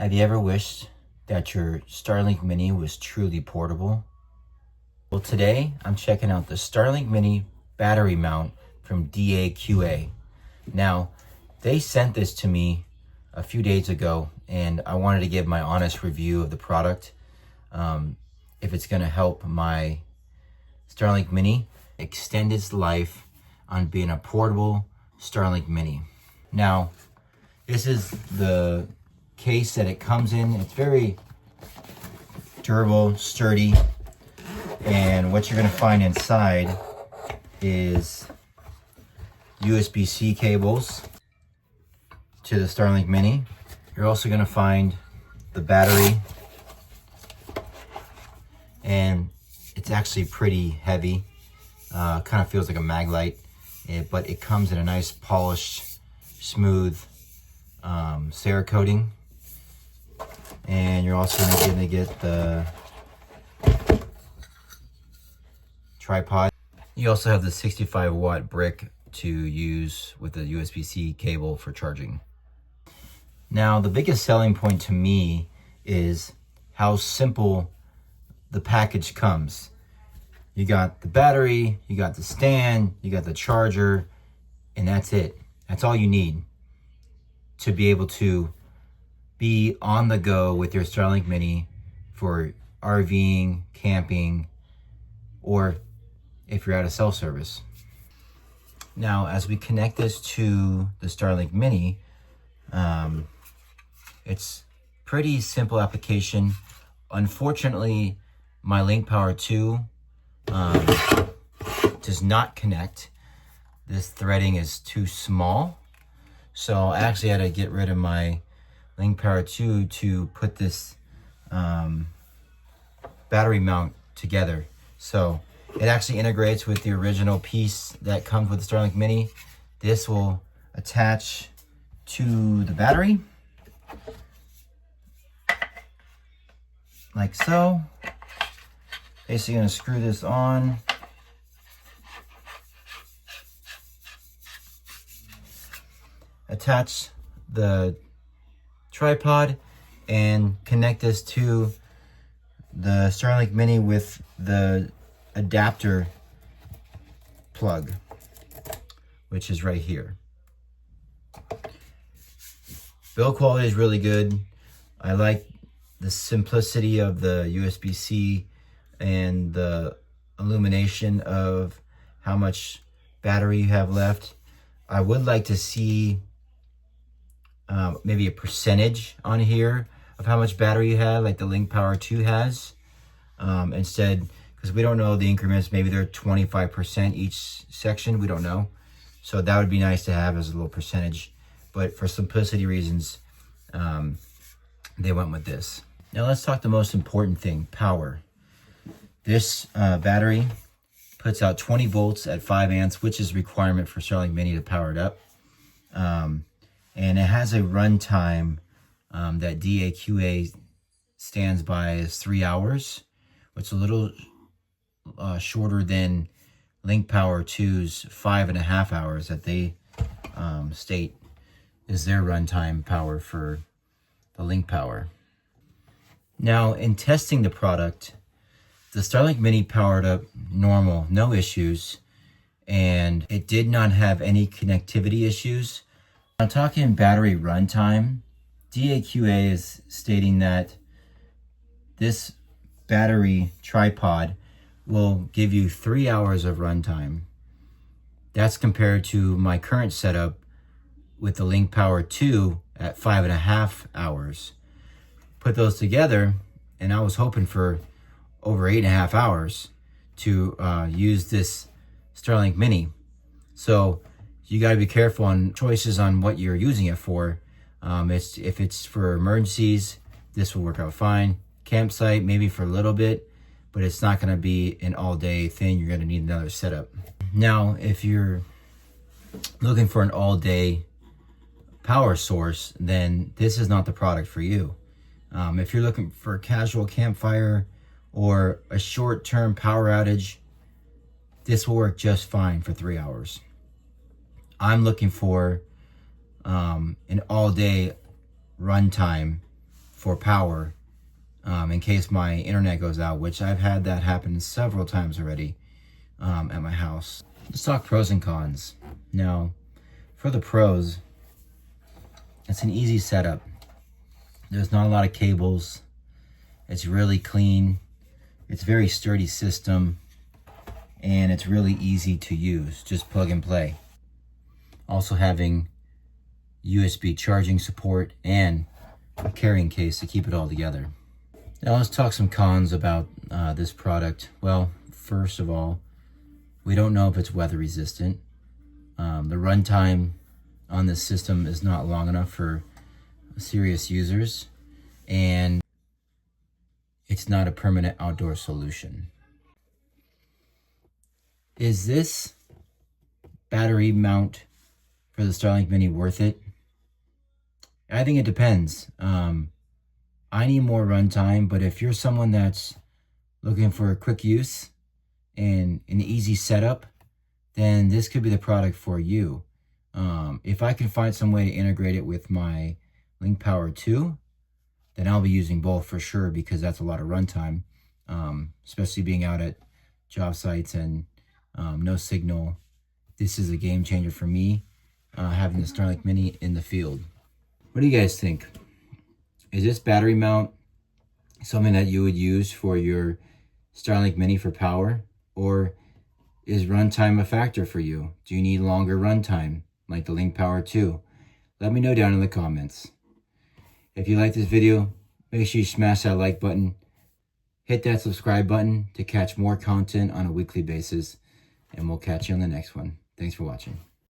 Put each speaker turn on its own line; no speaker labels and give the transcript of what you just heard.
Have you ever wished that your Starlink Mini was truly portable? Well, today I'm checking out the Starlink Mini battery mount from DAQA. Now, they sent this to me a few days ago, and I wanted to give my honest review of the product. If it's going to help my Starlink Mini extend its life on being a portable Starlink Mini. Now, this is the case that it comes in. It's very durable, sturdy, and what you're going to find inside is USB-C cables to the Starlink Mini. You're also going to find the battery, and it's actually pretty heavy. Kind of feels like a mag light, but it comes in a nice polished, smooth Cerakoting. And you're also going to get the tripod. You also have the 65-watt brick to use with the USB-C cable for charging. Now, the biggest selling point to me is how simple the package comes. You got the battery, you got the stand, you got the charger, and that's it. That's all you need to be able to be on the go with your Starlink Mini for RVing, camping, or if you're at a cell service. Now, as we connect this to the Starlink Mini, it's pretty simple application. Unfortunately, my Link Power 2 does not connect. This threading is too small, so I actually had to get rid of my Link Power 2 to put this battery mount together. So it actually integrates with the original piece that comes with the Starlink Mini. This will attach to the battery like so. Basically going to screw this on. Attach the tripod and connect this to the Starlink Mini with the adapter plug, which is right here. Build quality is really good. I like the simplicity of the USB-C and the illumination of how much battery you have left. I would like to see maybe a percentage on here of how much battery you have, like the Link Power 2 has. Instead, because we don't know the increments, maybe they're 25% each section, we don't know. So that would be nice to have as a little percentage. But for simplicity reasons, they went with this. Now let's talk the most important thing, power. This battery puts out 20 volts at 5 amps, which is a requirement for Starlink Mini to power it up. And it has a runtime that DAQA stands by as 3 hours, which is a little shorter than Link Power 2's 5.5 hours that they state is their runtime power for the Link Power. Now, in testing the product, the Starlink Mini powered up normal, no issues, and it did not have any connectivity issues. Now, talking battery runtime, DAQA is stating that this battery tripod will give you 3 hours of runtime. That's compared to my current setup with the Link Power 2 at 5.5 hours. Put those together, and I was hoping for over 8.5 hours to use this Starlink Mini. So you got to be careful on choices on what you're using it for. If it's for emergencies, this will work out fine. Campsite, maybe for a little bit, but it's not going to be an all-day thing. You're going to need another setup. Now, if you're looking for an all-day power source, then this is not the product for you. If you're looking for a casual campfire or a short-term power outage, this will work just fine for 3 hours. I'm looking for an all-day runtime for power in case my internet goes out, which I've had that happen several times already at my house. Let's talk pros and cons. Now, for the pros, it's an easy setup. There's not a lot of cables. It's really clean. It's a very sturdy system, and it's really easy to use. Just plug and play. Also having USB charging support and a carrying case to keep it all together. Now let's talk some cons about this product. Well, first of all, we don't know if it's weather resistant. The runtime on this system is not long enough for serious users, and it's not a permanent outdoor solution. Is this battery mount for the Starlink Mini worth it? I think it depends. I need more runtime, but if you're someone that's looking for a quick use and an easy setup, then this could be the product for you. If I can find some way to integrate it with my Link Power 2, then I'll be using both for sure, because that's a lot of runtime, especially being out at job sites and no signal. This is a game changer for me, having the Starlink Mini in the field. What do you guys think? Is this battery mount something that you would use for your Starlink Mini for power? Or is runtime a factor for you? Do you need longer runtime like the Link Power 2? Let me know down in the comments. If you like this video, make sure you smash that like button. Hit that subscribe button to catch more content on a weekly basis. And we'll catch you on the next one. Thanks for watching.